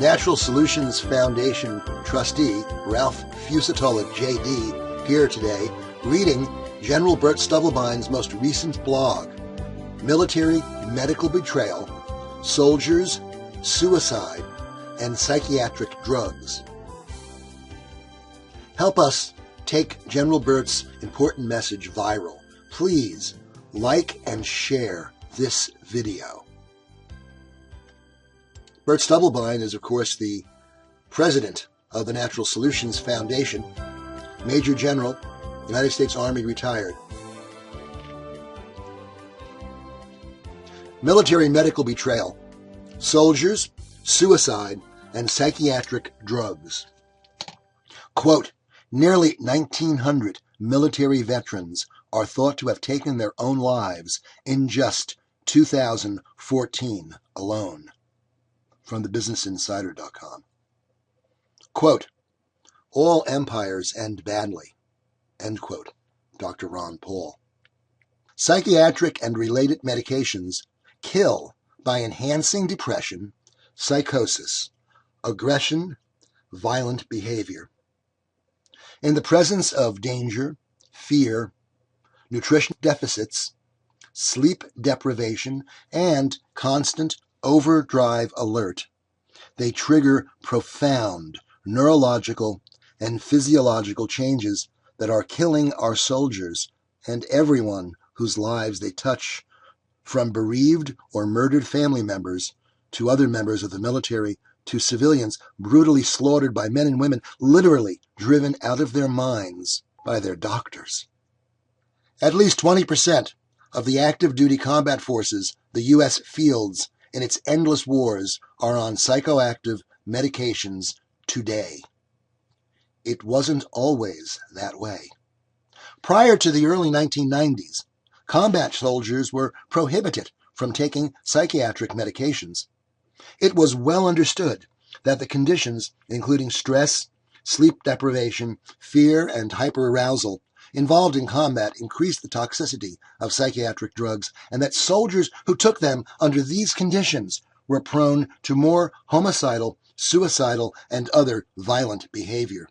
Natural Solutions Foundation trustee Ralph Fusatola, JD, here today, reading General Bert Stubblebine's most recent blog, Military Medical Betrayal, Soldiers, Suicide, and Psychiatric Drugs. Help us take General Bert's important message viral. Please like and share this video. Bert Stubblebine is, of course, the president of the Natural Solutions Foundation, Major General, United States Army, retired. Military Medical Betrayal, Soldiers, Suicide, and Psychiatric Drugs. Quote, nearly 1,900 military veterans are thought to have taken their own lives in just 2014 alone. From thebusinessinsider.com. Quote, all empires end badly. End quote. Dr. Ron Paul. Psychiatric and related medications kill by enhancing depression, psychosis, aggression, violent behavior. In the presence of danger, fear, nutrition deficits, sleep deprivation, and constant overdrive alert, they trigger profound neurological and physiological changes that are killing our soldiers and everyone whose lives they touch, from bereaved or murdered family members to other members of the military to civilians brutally slaughtered by men and women, literally driven out of their minds by their doctors. At least 20% of the active duty combat forces the U.S. fields in its endless wars are on psychoactive medications today. It wasn't always that way. Prior to the early 1990s, combat soldiers were prohibited from taking psychiatric medications. It was well understood that the conditions, including stress, sleep deprivation, fear, and hyperarousal, involved in combat increased the toxicity of psychiatric drugs, and that soldiers who took them under these conditions were prone to more homicidal, suicidal, and other violent behavior.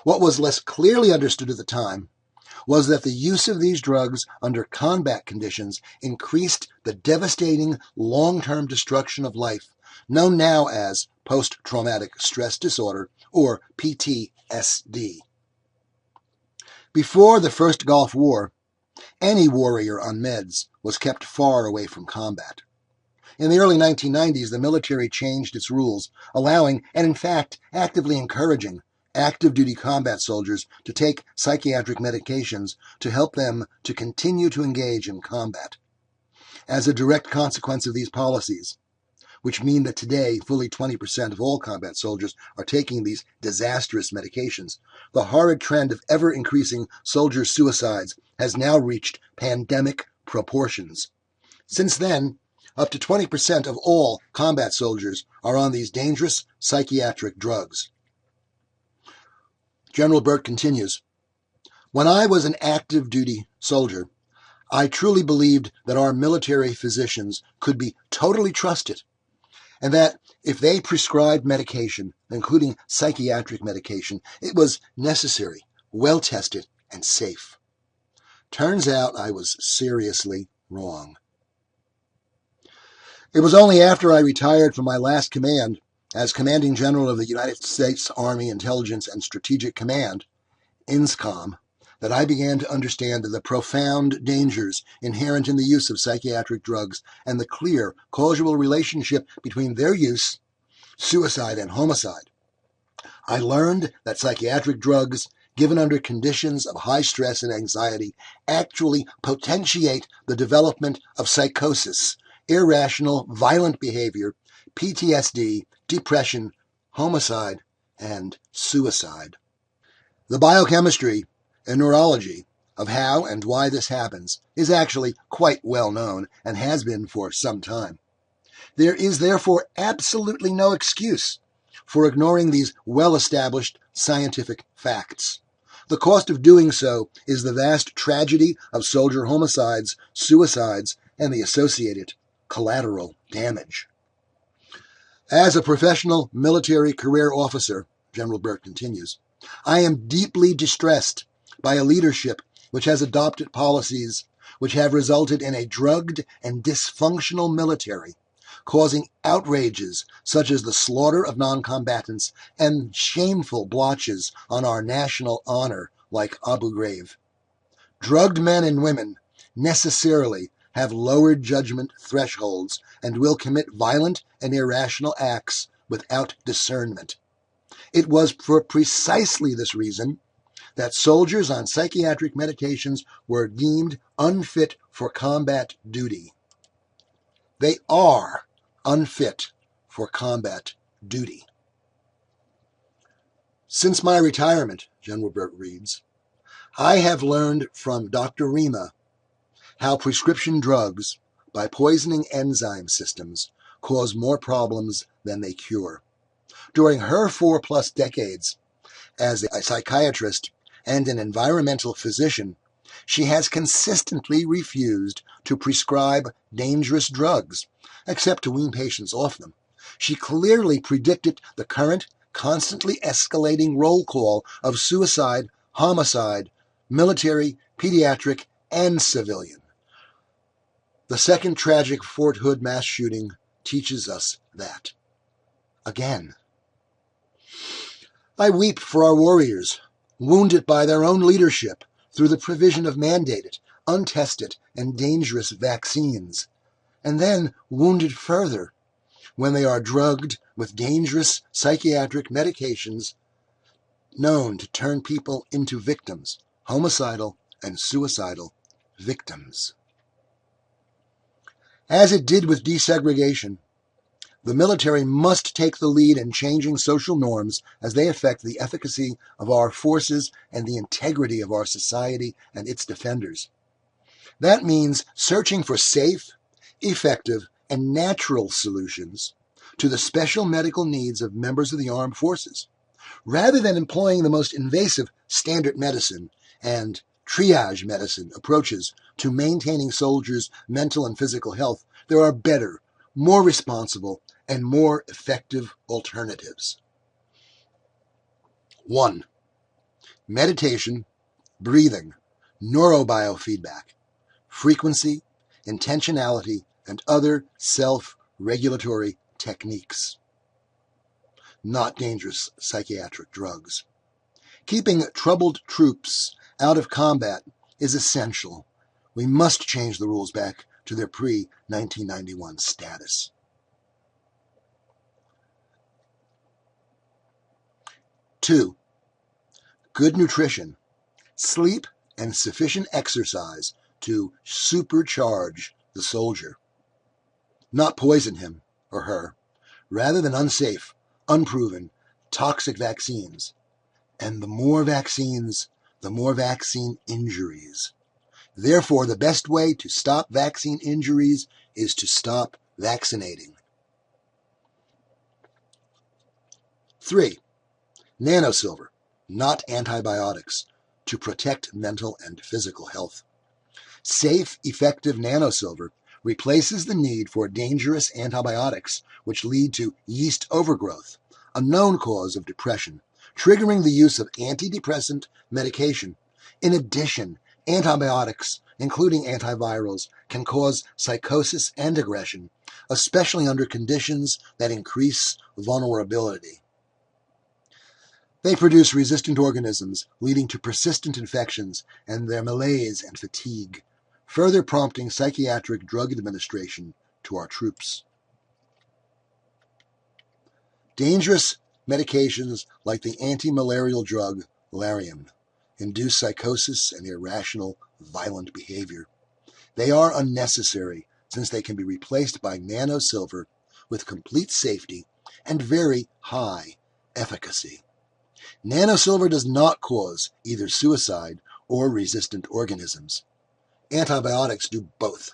What was less clearly understood at the time was that the use of these drugs under combat conditions increased the devastating long-term destruction of life, known now as post-traumatic stress disorder, or PTSD. Before the First Gulf War, any warrior on meds was kept far away from combat. In the early 1990s, the military changed its rules, allowing, and in fact actively encouraging, active duty combat soldiers to take psychiatric medications to help them to continue to engage in combat. As a direct consequence of these policies, which mean that today fully 20% of all combat soldiers are taking these disastrous medications, the horrid trend of ever-increasing soldier suicides has now reached pandemic proportions. Since then, up to 20% of all combat soldiers are on these dangerous psychiatric drugs. General Bert continues, when I was an active duty soldier, I truly believed that our military physicians could be totally trusted, and that if they prescribed medication, including psychiatric medication, it was necessary, well-tested, and safe. Turns out I was seriously wrong. It was only after I retired from my last command as Commanding General of the United States Army Intelligence and Strategic Command, INSCOM, that I began to understand the profound dangers inherent in the use of psychiatric drugs and the clear causal relationship between their use, suicide, and homicide. I learned that psychiatric drugs, given under conditions of high stress and anxiety, actually potentiate the development of psychosis, irrational, violent behavior, PTSD, depression, homicide, and suicide. The biochemistry and neurology of how and why this happens is actually quite well known and has been for some time. There is therefore absolutely no excuse for ignoring these well-established scientific facts. The cost of doing so is the vast tragedy of soldier homicides, suicides, and the associated collateral damage. As a professional military career officer, General Burt continues, I am deeply distressed by a leadership which has adopted policies which have resulted in a drugged and dysfunctional military, causing outrages such as the slaughter of non-combatants and shameful blotches on our national honor like Abu Ghraib. Drugged men and women necessarily have lowered judgment thresholds and will commit violent and irrational acts without discernment. It was for precisely this reason that soldiers on psychiatric medications were deemed unfit for combat duty. They are unfit for combat duty. Since my retirement, General Burt reads, I have learned from Dr. Rima how prescription drugs, by poisoning enzyme systems, cause more problems than they cure. During her 4+ decades as a psychiatrist and an environmental physician, she has consistently refused to prescribe dangerous drugs, except to wean patients off them. She clearly predicted the current, constantly escalating roll call of suicide, homicide, military, pediatric, and civilian. The second tragic Fort Hood mass shooting teaches us that. Again. I weep for our warriors, wounded by their own leadership through the provision of mandated, untested, and dangerous vaccines, and then wounded further when they are drugged with dangerous psychiatric medications known to turn people into victims, homicidal and suicidal victims. As it did with desegregation, the military must take the lead in changing social norms as they affect the efficacy of our forces and the integrity of our society and its defenders. That means searching for safe, effective, and natural solutions to the special medical needs of members of the armed forces, rather than employing the most invasive standard medicine and triage medicine approaches to maintaining soldiers' mental and physical health. There are better, more responsible, and more effective alternatives. 1. Meditation, breathing, neurobiofeedback, frequency, intentionality, and other self-regulatory techniques. Not dangerous psychiatric drugs. Keeping troubled troops out of combat is essential. We must change the rules back to their pre-1991 status. 2. Good nutrition, sleep, and sufficient exercise to supercharge the soldier. Not poison him or her, rather than unsafe, unproven, toxic vaccines. And the more vaccines, the more vaccine injuries. Therefore, the best way to stop vaccine injuries is to stop vaccinating. 3. Nanosilver, not antibiotics, to protect mental and physical health. Safe, effective nanosilver replaces the need for dangerous antibiotics, which lead to yeast overgrowth, a known cause of depression, triggering the use of antidepressant medication. In addition, antibiotics, including antivirals, can cause psychosis and aggression, especially under conditions that increase vulnerability. They produce resistant organisms, leading to persistent infections and their malaise and fatigue, further prompting psychiatric drug administration to our troops. Dangerous medications like the anti-malarial drug Lariam induce psychosis and irrational, violent behavior. They are unnecessary since they can be replaced by nanosilver with complete safety and very high efficacy. Nanosilver does not cause either suicide or resistant organisms. Antibiotics do both.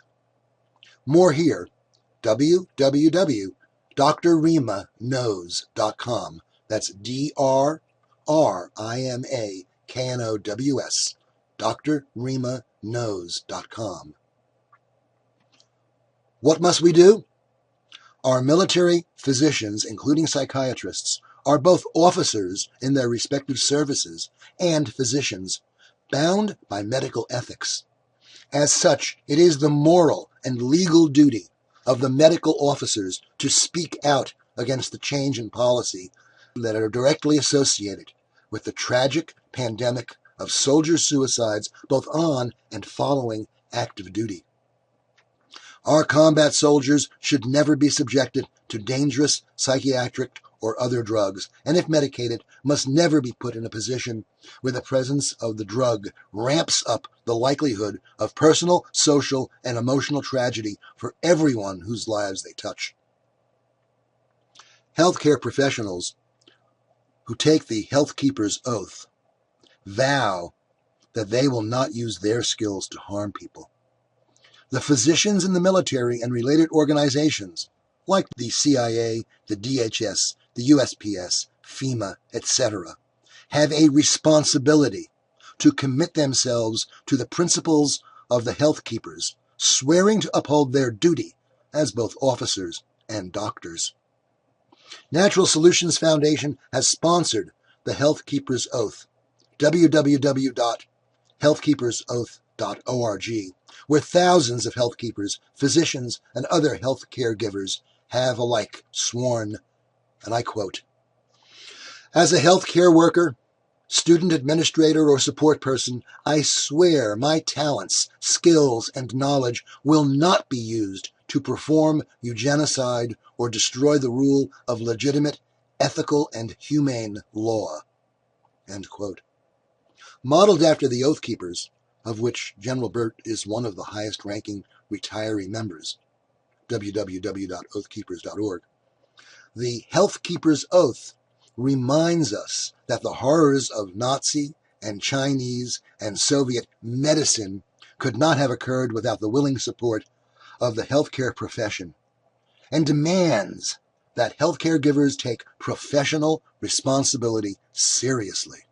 More here, www.drrimaknows.com. That's DRRIMAKNOWS. drrimaknows.com. What must we do? Our military physicians, including psychiatrists, are both officers in their respective services and physicians, bound by medical ethics. As such, it is the moral and legal duty of the medical officers to speak out against the change in policy that are directly associated with the tragic pandemic of soldier suicides both on and following active duty. Our combat soldiers should never be subjected to dangerous psychiatric or other drugs, and if medicated, must never be put in a position where the presence of the drug ramps up the likelihood of personal, social, and emotional tragedy for everyone whose lives they touch. Healthcare professionals who take the Health Keeper's Oath vow that they will not use their skills to harm people. The physicians in the military and related organizations, like the CIA, the DHS, the USPS, FEMA, etc., have a responsibility to commit themselves to the principles of the Health Keepers, swearing to uphold their duty as both officers and doctors. Natural Solutions Foundation has sponsored the Health Keeper's Oath, www.healthkeepersoath.org, where thousands of health keepers, physicians, and other health caregivers have alike sworn, and I quote, "As a health care worker, student administrator, or support person, I swear my talents, skills, and knowledge will not be used to perform eugenicide or destroy the rule of legitimate, ethical, and humane law." End quote. Modeled after the Oath Keepers, of which General Burt is one of the highest-ranking retiree members, www.oathkeepers.org, the Health Keeper's Oath reminds us that the horrors of Nazi and Chinese and Soviet medicine could not have occurred without the willing support of the healthcare profession, and demands that healthcare givers take professional responsibility seriously.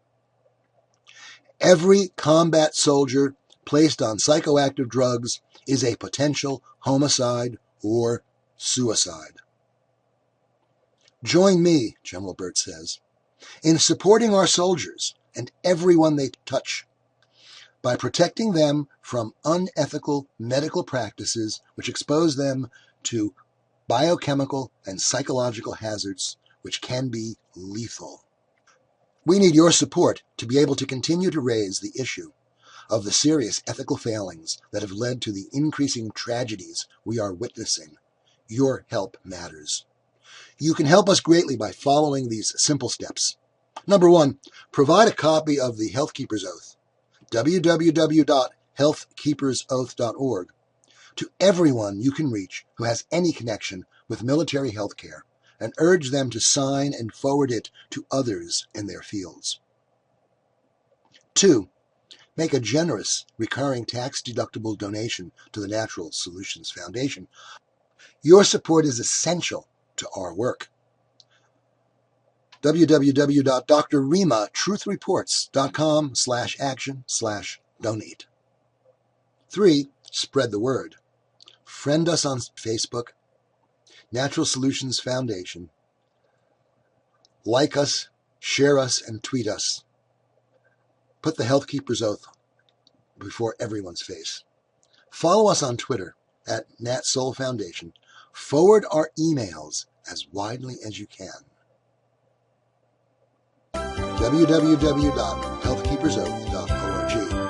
Every combat soldier placed on psychoactive drugs is a potential homicide or suicide. Join me, General Burt says, in supporting our soldiers and everyone they touch by protecting them from unethical medical practices which expose them to biochemical and psychological hazards which can be lethal. We need your support to be able to continue to raise the issue of the serious ethical failings that have led to the increasing tragedies we are witnessing. Your help matters. You can help us greatly by following these simple steps. Number 1, provide a copy of the Health Keeper's Oath, www.healthkeepersoath.org, to everyone you can reach who has any connection with military health care, and urge them to sign and forward it to others in their fields. 2, make a generous, recurring tax-deductible donation to the Natural Solutions Foundation. Your support is essential to our work. www.drrematruthreports.com/action/donate. 3, spread the word. Friend us on Facebook, Natural Solutions Foundation. Like us, share us, and tweet us. Put the Health Keeper's Oath before everyone's face. Follow us on Twitter at NatSol Foundation. Forward our emails as widely as you can. www.healthkeepersoath.org.